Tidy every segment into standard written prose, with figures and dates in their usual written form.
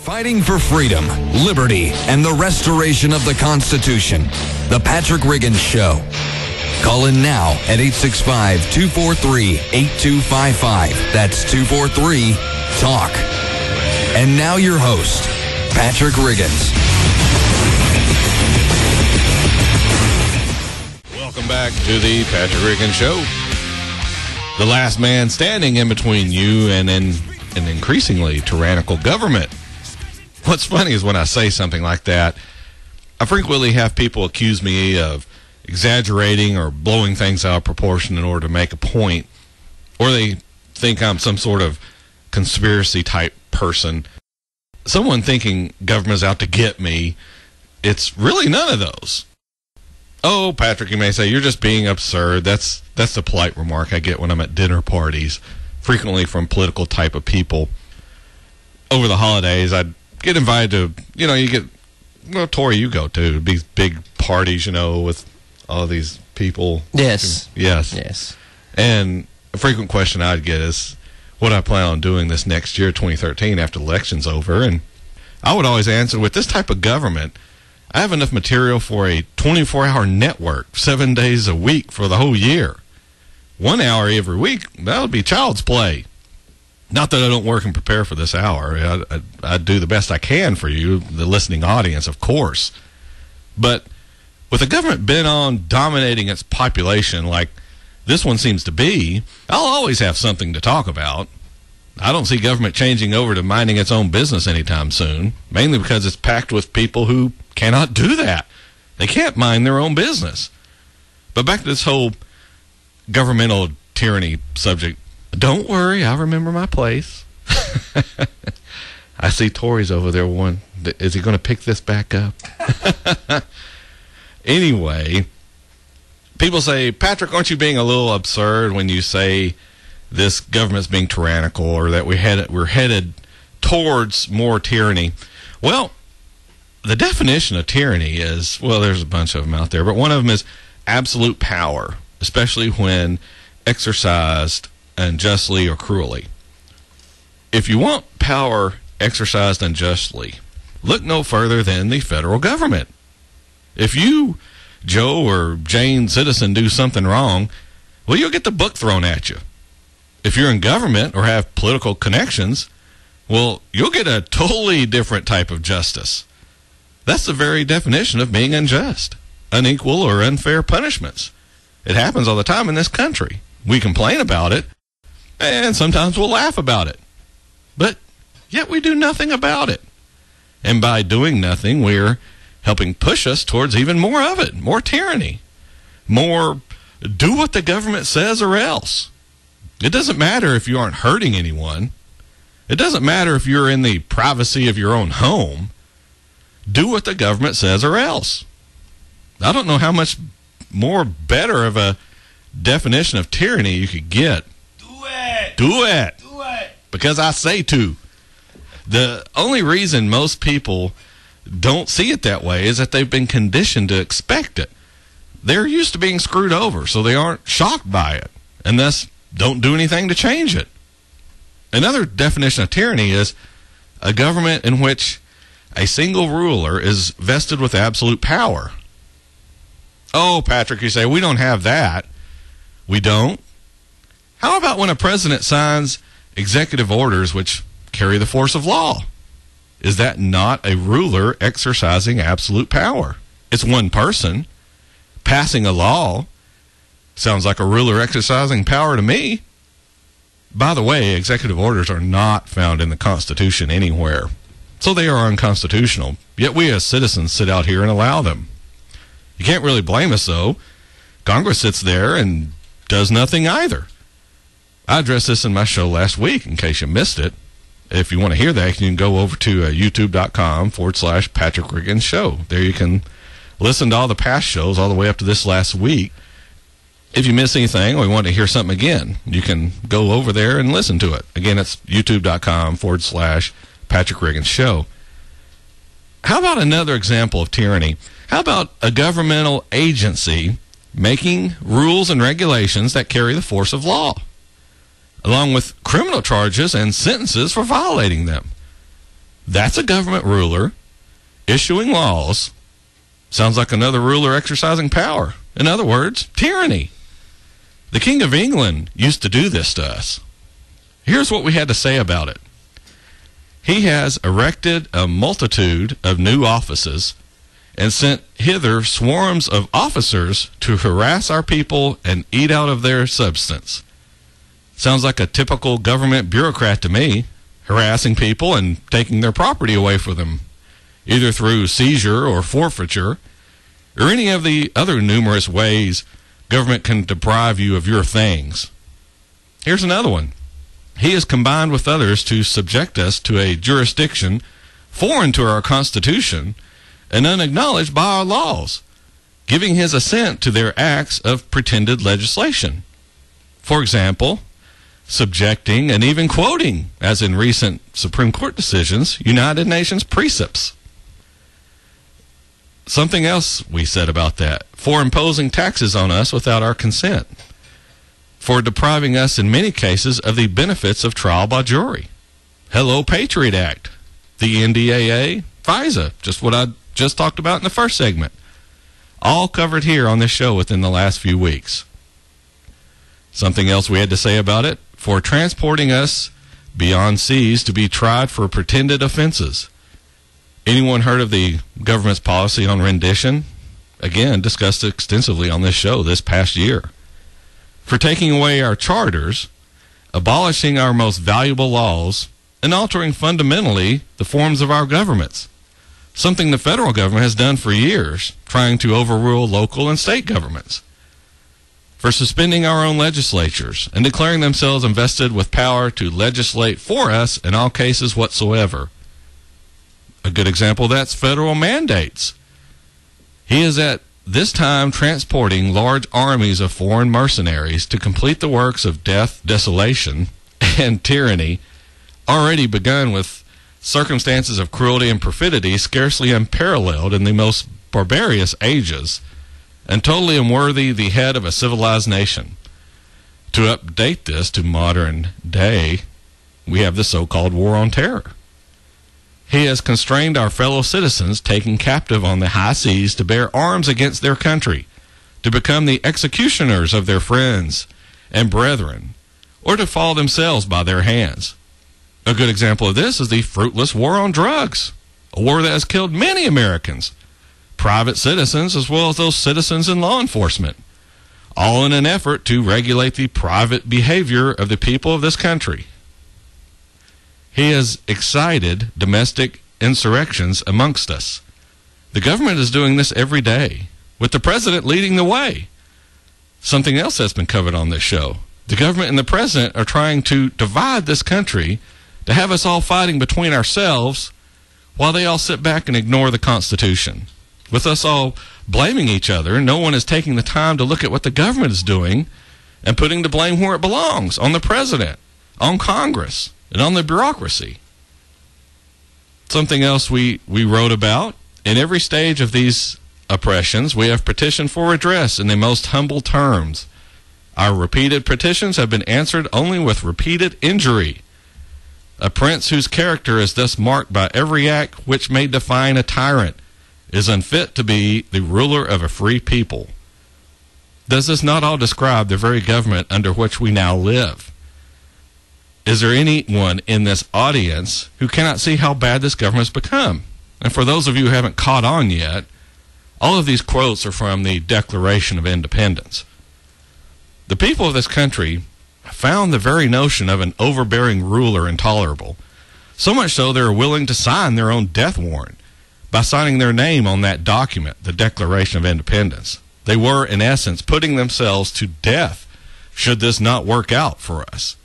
Fighting for freedom, liberty, and the restoration of the Constitution. The Patrick Riggins Show. Call in now at 865-243-8255. That's 243-TALK. And now your host, Patrick Riggins. Welcome back to the Patrick Riggins Show. The last man standing in between you and an increasingly tyrannical government. What's funny is when I say something like that, I frequently have people accuse me of exaggerating or blowing things out of proportion in order to make a point, or they think I'm some sort of conspiracy type person. Someone thinking government's out to get me. It's really none of those. Oh, Patrick, you may say, you're just being absurd. That's the polite remark I get when I'm at dinner parties, frequently from political type of people. Over the holidays, I'd get invited to, Tori, you go to these big parties, with all these people. Yes. Yes. And a frequent question I'd get is, what I plan on doing this next year, 2013, after the election's over. And I would always answer, with this type of government, I have enough material for a 24-hour network, 7 days a week for the whole year. 1 hour every week, that'll be child's play. Not that I don't work and prepare for this hour. I do the best I can for you, the listening audience, of course. But with the government bent on dominating its population like this one seems to be, I'll always have something to talk about. I don't see government changing over to minding its own business anytime soon, mainly because it's packed with people who cannot do that. They can't mind their own business. But back to this whole governmental tyranny subject. Don't worry, I remember my place. I see Tori's over there. Is he going to pick this back up? Anyway, people say, Patrick, aren't you being a little absurd when you say this government's being tyrannical or that we're headed towards more tyranny? Well, the definition of tyranny is, there's a bunch of them out there, but one of them is absolute power, especially when exercised unjustly or cruelly. If you want power exercised unjustly, look no further than the federal government. If you, Joe or Jane citizen, do something wrong, you'll get the book thrown at you. If you're in government or have political connections, you'll get a totally different type of justice. That's the very definition of being unjust, unequal or unfair punishments. It happens all the time in this country. We complain about it, and sometimes we'll laugh about it. But yet we do nothing about it. And by doing nothing, we're helping push us towards even more of it, more tyranny, more do what the government says or else. It doesn't matter if you aren't hurting anyone. It doesn't matter if you're in the privacy of your own home. Do what the government says or else. I don't know how much more better of a definition of tyranny you could get. Do it. Because I say to. The only reason most people don't see it that way is that they've been conditioned to expect it. They're used to being screwed over, so they aren't shocked by it, and thus don't do anything to change it. Another definition of tyranny is a government in which a single ruler is vested with absolute power. Oh, Patrick, you say, we don't have that. We don't? How about when a president signs executive orders which carry the force of law? Is that not a ruler exercising absolute power? It's one person. Passing a law sounds like a ruler exercising power to me. By the way, executive orders are not found in the Constitution anywhere, so they are unconstitutional. Yet we as citizens sit out here and allow them. You can't really blame us, though. Congress sits there and does nothing either. I addressed this in my show last week, in case you missed it. If you want to hear that, you can go over to youtube.com/Patrick Riggins Show. There you can listen to all the past shows all the way up to this last week. If you miss anything or you want to hear something again, you can go over there and listen to it. Again, it's youtube.com/Patrick Riggins Show. How about another example of tyranny? How about a governmental agency making rules and regulations that carry the force of law, along with criminal charges and sentences for violating them? That's a government ruler issuing laws. Sounds like another ruler exercising power. In other words, tyranny. The King of England used to do this to us. Here's what we had to say about it. He has erected a multitude of new offices and sent hither swarms of officers to harass our people and eat out of their substance. Sounds like a typical government bureaucrat to me, harassing people and taking their property away from them, either through seizure or forfeiture, or any of the other numerous ways government can deprive you of your things. Here's another one. He has combined with others to subject us to a jurisdiction foreign to our Constitution and unacknowledged by our laws, giving his assent to their acts of pretended legislation. For example, subjecting and even quoting, as in recent Supreme Court decisions, United Nations precepts. Something else we said about that: for imposing taxes on us without our consent, for depriving us in many cases of the benefits of trial by jury. Hello, Patriot Act, the NDAA, FISA, just what I just talked about in the first segment. All covered here on this show within the last few weeks. Something else we had to say about it: for transporting us beyond seas to be tried for pretended offenses. Anyone heard of the government's policy on rendition? Again, discussed extensively on this show this past year. For taking away our charters, abolishing our most valuable laws, and altering fundamentally the forms of our governments. Something the federal government has done for years, trying to overrule local and state governments. For suspending our own legislatures and declaring themselves invested with power to legislate for us in all cases whatsoever. A good example of that's federal mandates. He is at this time transporting large armies of foreign mercenaries to complete the works of death, desolation, and tyranny, already begun with circumstances of cruelty and perfidy scarcely unparalleled in the most barbarous ages, and totally unworthy the head of a civilized nation. To update this to modern day, we have the so-called War on Terror. He has constrained our fellow citizens taken captive on the high seas to bear arms against their country, to become the executioners of their friends and brethren, or to fall themselves by their hands. A good example of this is the fruitless war on drugs, a war that has killed many Americans, private citizens as well as those citizens in law enforcement, all in an effort to regulate the private behavior of the people of this country. He has excited domestic insurrections amongst us. The government is doing this every day, with the president leading the way. Something else that's been covered on this show: the government and the president are trying to divide this country, to have us all fighting between ourselves while they all sit back and ignore the Constitution. With us all blaming each other, no one is taking the time to look at what the government is doing and putting the blame where it belongs: on the president, on Congress, and on the bureaucracy. Something else we wrote about: in every stage of these oppressions, we have petitioned for redress in the most humble terms. Our repeated petitions have been answered only with repeated injury. A prince whose character is thus marked by every act which may define a tyrant is unfit to be the ruler of a free people. Does this not all describe the very government under which we now live? Is there anyone in this audience who cannot see how bad this government's become? And for those of you who haven't caught on yet, all of these quotes are from the Declaration of Independence. The people of this country found the very notion of an overbearing ruler intolerable, so much so they are willing to sign their own death warrant by signing their name on that document, the Declaration of Independence. They were, in essence, putting themselves to death should this not work out for us.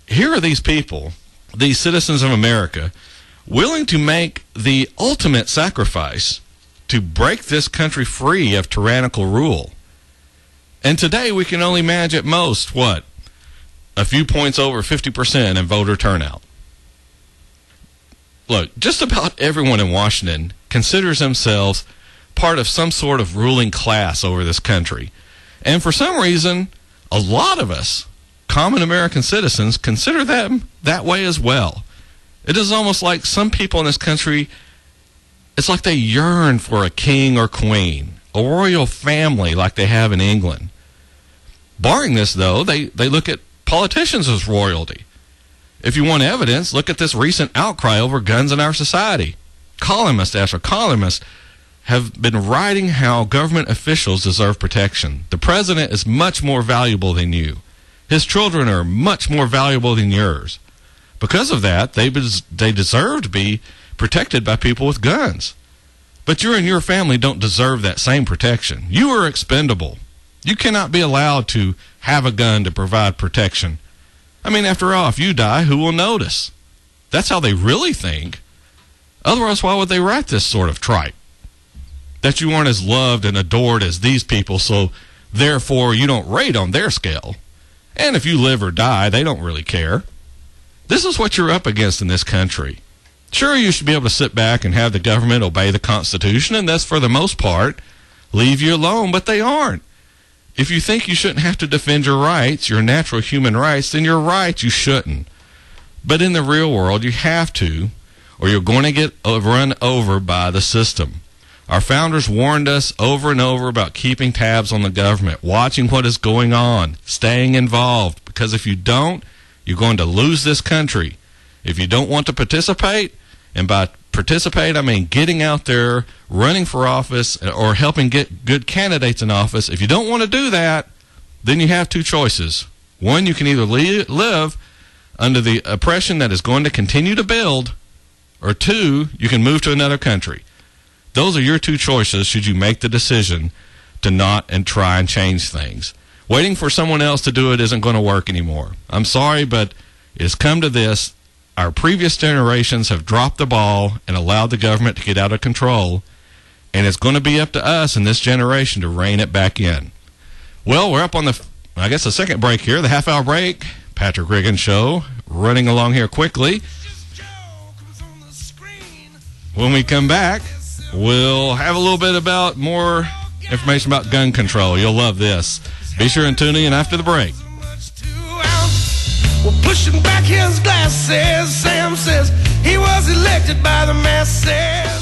Here are these people, these citizens of America, willing to make the ultimate sacrifice to break this country free of tyrannical rule. And today we can only manage at most, what? A few points over 50% in voter turnout. Look, just about everyone in Washington considers themselves part of some sort of ruling class over this country. And for some reason, a lot of us, common American citizens, consider them that way as well. It is almost like some people in this country, it's like they yearn for a king or queen, a royal family like they have in England. Barring this, though, they look at politicians as royalty. If you want evidence, look at this recent outcry over guns in our society. Columnists after columnists have been writing how government officials deserve protection. The president is much more valuable than you. His children are much more valuable than yours. Because of that, they deserve to be protected by people with guns. But you and your family don't deserve that same protection. You are expendable. You cannot be allowed to have a gun to provide protection. I mean, after all, if you die, who will notice? That's how they really think. Otherwise, why would they write this sort of tripe? That you aren't as loved and adored as these people, so therefore you don't rate on their scale. And if you live or die, they don't really care. This is what you're up against in this country. Sure, you should be able to sit back and have the government obey the Constitution, and that's for the most part leave you alone, but they aren't. If you think you shouldn't have to defend your rights, your natural human rights, then you're right, you shouldn't. But in the real world, you have to, or you're going to get run over by the system. Our founders warned us over and over about keeping tabs on the government, watching what is going on, staying involved, because if you don't, you're going to lose this country. If you don't want to participate, and by participate, I mean getting out there, running for office, or helping get good candidates in office. If you don't want to do that, then you have two choices. One, you can either live under the oppression that is going to continue to build, or two, you can move to another country. Those are your two choices should you make the decision to not and try and change things. Waiting for someone else to do it isn't going to work anymore. I'm sorry, but it's come to this. Our previous generations have dropped the ball and allowed the government to get out of control, and it's going to be up to us in this generation to rein it back in. Well, we're up on the second break here, the half-hour break. Patrick Riggin Show, running along here quickly. When we come back, we'll have a little bit about more information about gun control. You'll love this. Be sure and tune in after the break. We're pushing back his glasses. Sam says he was elected by the masses.